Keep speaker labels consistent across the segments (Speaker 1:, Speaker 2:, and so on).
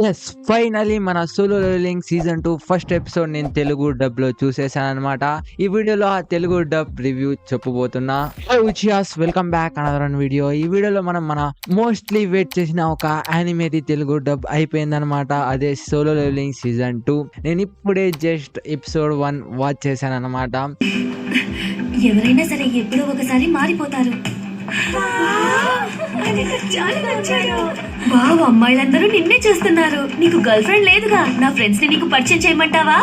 Speaker 1: Yes. Finally మన 'solo leveling' season 2 first episode నేను తెలుగు డబ్‌లో చూసేసాననమాట. ఈ వీడియోలో ఆ తెలుగు డబ్ రివ్యూ చెప్పబోతున్నా. హై ఉచియాస్, welcome back another one video. ఈ వీడియోలో మనం మన మోస్ట్‌లీ వెయిట్ చేసిన ఒక యానిమేది తెలుగు డబ్ అయిపోయిందనమాట. అదే 'సోలో లెవెలింగ్' సీజన్ 2. నేనిప్పుడే జస్ట్ ఎపిసోడ్ 1 వాచ్ చేశాననమాట.
Speaker 2: ఎవరైనా సరే ఎప్పుడో ఒకసారి మారిపోతారు. వావ్, అమ్మాయిలందరూ నిన్నే చూస్తున్నారు. నీకు గర్ల్ ఫ్రెండ్ లేదుగా? నా ఫ్రెండ్స్ ని నీకు పరిచయం చేయమంటావా?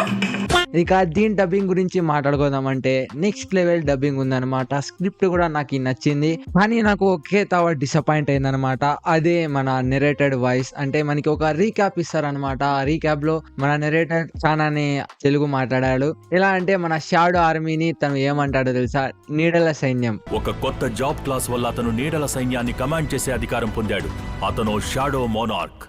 Speaker 1: ఇక దీని డబ్బింగ్ గురించి మాట్లాడుకుందామంటే నెక్స్ట్ లెవెల్ డబ్బింగ్ ఉందన్నమాట. స్క్రిప్ట్ కూడా నాకు నచ్చింది, కానీ నాకు ఒకే తావ డిసప్పాయింట్ అయిందనమాట. అదే మన నెరేటెడ్ వాయిస్. అంటే మనకి ఒక రీక్యాప్ ఇస్తారనమాట. ఆ రీక్యాప్ లో మన నెరేటర్ చాలానే తెలుగు మాట్లాడాడు. ఎలా అంటే మన షాడో ఆర్మీని తను ఏమంటాడో తెలుసా? నీడల సైన్యం.
Speaker 3: ఒక కొత్త జాబ్ క్లాస్ వల్ల అతను నీడల సైన్యాన్ని కమాండ్ చేసే అధికారం పొందాడు. అతను షాడో మోనార్క్.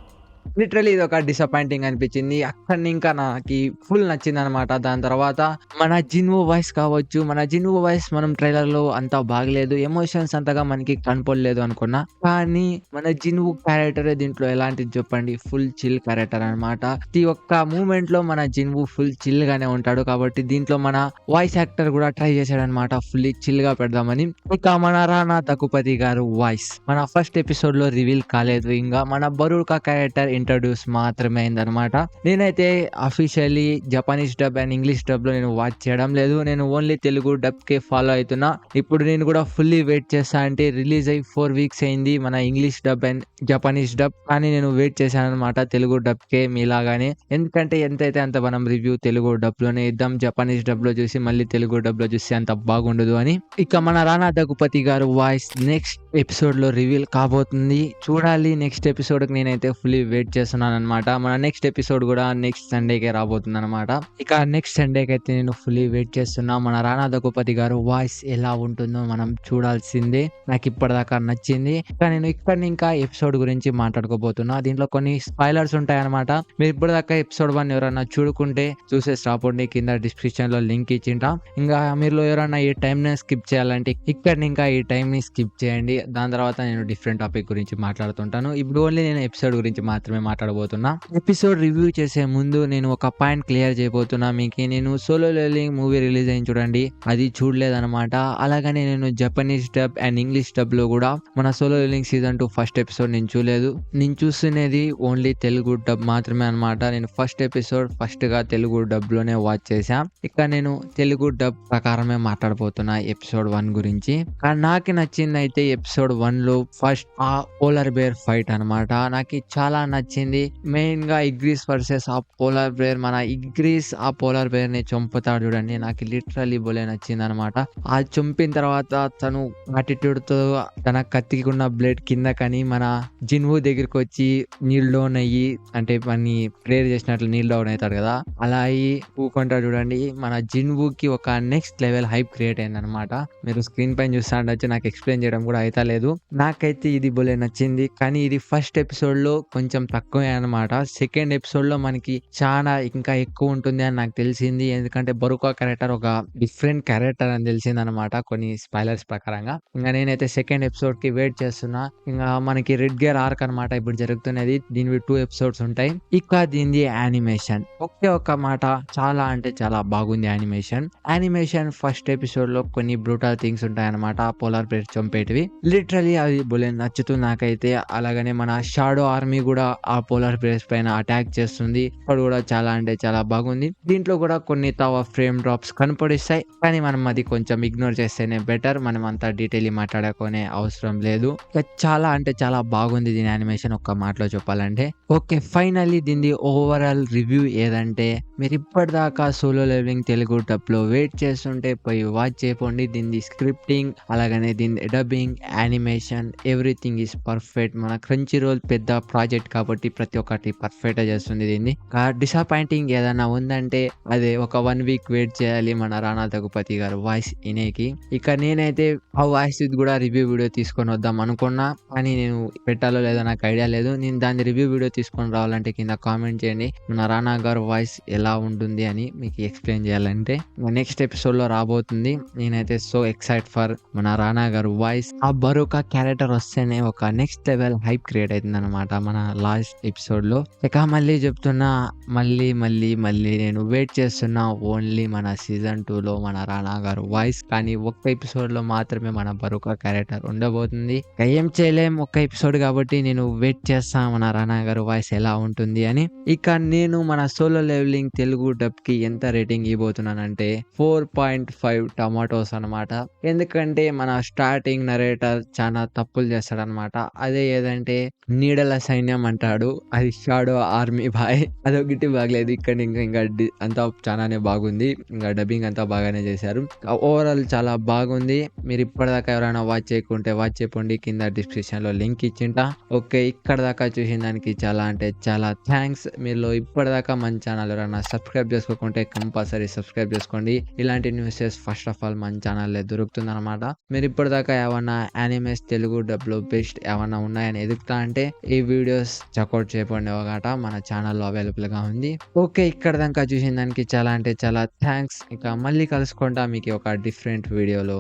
Speaker 1: లిటరలీ ఇది ఒక డిసప్పాయింటింగ్ అనిపించింది. అక్కడిని ఇంకా నాకు ఫుల్ నచ్చింది అనమాట. దాని తర్వాత మన జిన్వో వాయిస్ కావచ్చు. మన జిన్వో వాయిస్ మనం ట్రైలర్ లో అంత బాగలేదు, ఎమోషన్స్ అంతగా మనకి కనపడలేదు అనుకున్నా. కానీ మన జిన్వో క్యారెక్టర్ దీంట్లో ఎలాంటిది చెప్పండి, ఫుల్ చిల్ క్యారెక్టర్ అనమాట. ప్రతి ఒక్క మూమెంట్ లో మన జిన్వో ఫుల్ చిల్ గానే ఉంటాడు. కాబట్టి దీంట్లో మన వాయిస్ యాక్టర్ కూడా ట్రై చేశాడు అనమాట, ఫుల్ చిల్ గా పెడదామని. ఇక మన రానా దగుపతి గారు వాయిస్ మన ఫస్ట్ ఎపిసోడ్ లో రివీల్ కాలేదు. ఇంకా మన బరూకా క్యారెక్టర్ ఇంట్రడ్యూస్ మాత్రమే అయిందనమాట. నేనైతే officially Japanese dub and English dub లో నేను వాచ్ చేయడం లేదు. నేను ఓన్లీ తెలుగు డబ్ కే ఫాలో అవుతున్నా. ఇప్పుడు నేను కూడా ఫుల్లీ వెయిట్ చేస్తా. అంటే రిలీజ్ అయ్యి 4 వీక్స్ అయింది మన English dub and Japanese dub, కానీ నేను వెయిట్ చేశాను అనమాట తెలుగు డబ్ కే మీలాగానే. ఎందుకంటే ఎంతైతే అంత మనం రివ్యూ తెలుగు డబ్ లోనే ఇద్దాం. జపనీస్ డబ్ లో చూసి మళ్ళీ తెలుగు డబ్ లో చూసి అంత బాగుండదు అని. ఇక మన రానా దగుపతి గారు వాయిస్ నెక్స్ట్ ఎపిసోడ్ లో రివీల్ కాబోతుంది. చూడాలి. నెక్స్ట్ ఎపిసోడ్ కి నేనైతే ఫుల్లీ వెయిట్ చేస్తున్నాను అనమాట. మన నెక్స్ట్ ఎపిసోడ్ కూడా నెక్స్ట్ సండేకే రాబోతుంది అనమాట. ఇక నెక్స్ట్ సండేకి అయితే నేను ఫుల్లీ వెయిట్ చేస్తున్నా. మన రానా దగుపతి గారు వాయిస్ ఎలా ఉంటుందో మనం చూడాల్సిందే. నాకు ఇప్పటిదాకా నచ్చింది. ఇక నేను ఇక్కడ ఇంకా ఎపిసోడ్ గురించి మాట్లాడుకోబోతున్నా. దీంట్లో కొన్ని స్పాయిలర్స్ ఉంటాయన్నమాట. మీరు ఇప్పటిదాకా ఎపిసోడ్ 1 ఎవరైనా చూడుకుంటే చూసేసి రాపోండి, కింద డిస్క్రిప్షన్ లో లింక్ ఇచ్చింటా. ఇంకా మీరు ఎవరైనా ఈ టైం ని స్కిప్ చేయాలంటే ఇక్కడ ఇంకా ఈ టైం ని స్కిప్ చేయండి. దాని తర్వాత నేను డిఫరెంట్ టాపిక్ గురించి మాట్లాడుతుంటాను. ఇప్పుడు ఓన్లీ నేను ఎపిసోడ్ గురించి మాత్రమే మాట్లాడబోతున్నా. ఎపిసోడ్ రివ్యూ చేసే ముందు నేను ఒక పాయింట్ క్లియర్ చేయబోతున్నా మీకు. నేను సోలో లెవెలింగ్ మూవీ రిలీజ్ అయింది చూడండి, అది చూడలేదన్నమాట. అలాగనే నేను Japanese dub and English dub లో కూడా మన solo leveling season 2 first episode నేను చూడలేదు. నేను చూస్తున్నది ఓన్లీ తెలుగు డబ్ మాత్రమే అనమాట. నేను ఫస్ట్ ఎపిసోడ్ ఫస్ట్ గా తెలుగు డబ్ లోనే వాచ్ చేశా. ఇక్కడ నేను తెలుగు డబ్ ప్రకారమే మాట్లాడబోతున్నా ఎపిసోడ్ 1 గురించి. కానీ నాకు నచ్చింది అయితే ఎపిసోడ్ 1 లో ఫస్ట్ ఆ పోలార్ బేర్ ఫైట్ అనమాట. నాకు చాలా నచ్చింది. మెయిన్ గా ఇగ్రీస్ వర్సెస్ ఆ పోలార్ బేర్. మన ఇగ్రీస్ ఆ పోలార్ బేర్ ని చంపుతాడు చూడండి, నాకు లిటరలీ బోలే నచ్చింది అనమాట. ఆ చంపిన తర్వాత తను యాటిట్యూడ్ తో తన కత్తికి ఉన్న బ్లేడ్ కింద కానీ మన జిన్వూ దగ్గరికి వచ్చి నీల్ డౌన్ అయ్యి, అంటే మన ప్రేయర్ చేసినట్లు నీల్ డౌన్ అవుతాడు కదా, అలా అయ్యి ఊకుంటాడు చూడండి. మన జిన్వూకి ఒక నెక్స్ట్ లెవెల్ హైప్ క్రియేట్ అయింది అనమాట. మీరు స్క్రీన్ పైన చూస్తా ఉండొచ్చు, నాకు ఎక్స్ప్లెయిన్ చేయడం కూడా అయితే లేదు. నాకైతే ఇది బోలే నచ్చింది. కానీ ఇది ఫస్ట్ ఎపిసోడ్ లో కొంచెం తక్కువే అనమాట. సెకండ్ ఎపిసోడ్ లో మనకి చాలా ఇంకా ఎక్కువ ఉంటుంది అని నాకు తెలిసింది. ఎందుకంటే బరుకా క్యారెక్టర్ ఒక డిఫరెంట్ క్యారెక్టర్ అని తెలిసింది అనమాట కొన్ని స్పాయిలర్స్ ప్రకారంగా. ఇంకా నేనైతే సెకండ్ ఎపిసోడ్ కి వెయిట్ చేస్తున్నా. ఇంకా మనకి రెడ్ గేర్ ఆర్క్ అనమాట ఇప్పుడు జరుగుతున్నది. దీనివి 2 ఎపిసోడ్స్ ఉంటాయి. ఇక దీనిది యానిమేషన్ ఒకే ఒక మాట, చాలా అంటే చాలా బాగుంది యానిమేషన్. యానిమేషన్ ఫస్ట్ ఎపిసోడ్ లో కొన్ని బ్రూటల్ థింగ్స్ ఉంటాయి అనమాట, పోలార్ బేర్ చంపేటివి. లిటరలీ అది బోలే నచ్చుతుంది నాకైతే. అలాగనే మన షాడో ఆర్మీ కూడా ఆ పోలార్ బేర్స్ పైన అటాక్ చేస్తుంది. అది కూడా చాలా అంటే చాలా బాగుంది. దీంట్లో కూడా కొన్ని తవ ఫ్రేమ్ డ్రాప్స్ కనపడిస్తాయి, కానీ మనం అది కొంచెం ఇగ్నోర్ చేస్తేనే బెటర్. మనం అంతా డీటెయిల్ మాట్లాడుకునే అవసరం లేదు. చాలా అంటే చాలా బాగుంది దీని యానిమేషన్ ఒక్క మాటలో చెప్పాలంటే. ఓకే, ఫైనల్లీ దీని ఓవరాల్ రివ్యూ ఏదంటే, మీరు ఇప్పటిదాకా సోలో లెవెలింగ్ తెలుగు డబ్ లో వెయిట్ చేస్తుంటే పోయి వాచ్ చేయకండి. దీని స్క్రిప్టింగ్, అలాగనే దీని dubbing, animation, everything is perfect. మన క్రంచీ రోల్ పెద్ద ప్రాజెక్ట్ కాబట్టి ప్రతి ఒక్కటి పర్ఫెక్ట్ గా చేస్తుంది దీన్ని. డిసప్పాయింటింగ్ ఏదైనా ఉందంటే అదే ఒక 1 వీక్ వెయిట్ చేయాలి మన రానా దగుపతి గారు వాయిస్ వినేకి. ఇక నేనైతే ఆ వాయిస్ కూడా రివ్యూ వీడియో తీసుకొని వద్దాం అనుకున్నా, కానీ నేను పెట్టాలో లేదో నాకు ఐడియా లేదు. నేను దాని రివ్యూ వీడియో తీసుకొని రావాలంటే కింద కామెంట్ చేయండి మన రానా గారు వాయిస్ ఎలా ఉంటుంది అని మీకు ఎక్స్ప్లెయిన్ చేయాలంటే. నెక్స్ట్ ఎపిసోడ్ లో రాబోతుంది. నేనైతే సో ఎక్సైట్ ఫర్ మన రానా గారు వాయిస్. ఆ బరుకా క్యారెక్టర్ వస్తేనే ఒక నెక్స్ట్ లెవెల్ హైప్ క్రియేట్ అవుతుంది అనమాట మన ఎపిసోడ్ లో. ఇక మళ్ళీ చెప్తున్నా, మళ్ళీ నేను వెయిట్ చేస్తున్నా ఓన్లీ మన సీజన్ 2 లో మన రానా గారు వాయిస్. కానీ ఒక్క ఎపిసోడ్ లో మాత్రమే మన బరుక క్యారెక్టర్ ఉండబోతుంది. ఇక ఏం చేయలేం, ఒక్క ఎపిసోడ్ కాబట్టి నేను వెయిట్ చేస్తా మన రానా గారు వాయిస్ ఎలా ఉంటుంది అని. ఇక నేను మన సోలో లెవెలింగ్ తెలుగు డబ్ కి ఎంత రేటింగ్ ఇవ్వబోతున్నానంటే 4.5 టమాటోస్ అనమాట. ఎందుకంటే మన స్టార్టింగ్ నరేటర్ చాలా తప్పులు చేస్తాడనమాట. అదే ఏదంటే నీడల సైన్యం అంటాడు, అది షాడో ఆర్మీ బాయ్. అదొకటి బాగలేదు. ఇక్కడ ఇంకా అంతా చాలానే బాగుంది. ఇంకా డబ్బింగ్ అంతా బాగానే చేశారు. ఓవరాల్ చాలా బాగుంది. మీరు ఇప్పటిదాకా ఎవరైనా వాచ్ చేయకుంటే వాచ్ చేయకండి, కింద డిస్క్రిప్షన్ లో లింక్ ఇచ్చింటా. ఓకే, ఇక్కడ దాకా చూసిన దానికి చాలా అంటే చాలా థ్యాంక్స్. మీరు ఇప్పటిదాకా మన ఛానల్ ఎవరైనా సబ్స్క్రైబ్ చేసుకోకుంటే కంపల్సరీ సబ్స్క్రైబ్ చేసుకోండి. ఇలాంటి న్యూసెస్ ఫస్ట్ ఆఫ్ ఆల్ మన ఛానల్లో దొరుకుతుంది అనమాట. మీరు ఇప్పటిదాకా ఏమన్నా యానిమేస్ తెలుగు డబ్ లో బెస్ట్ ఏమన్నా ఉన్నాయని ఎదుగుతా అంటే ఈ వీడియోస్ చెక్అవుట్ చేయబడి ఒకట మన ఛానల్లో అవైలబుల్ గా ఉంది. ఓకే, ఇక్కడ దాకా చూసిన దానికి చాలా అంటే చాలా థ్యాంక్స్. ఇంకా మళ్ళీ కలుసుకుంటా మీకు ఒక డిఫరెంట్ వీడియోలో.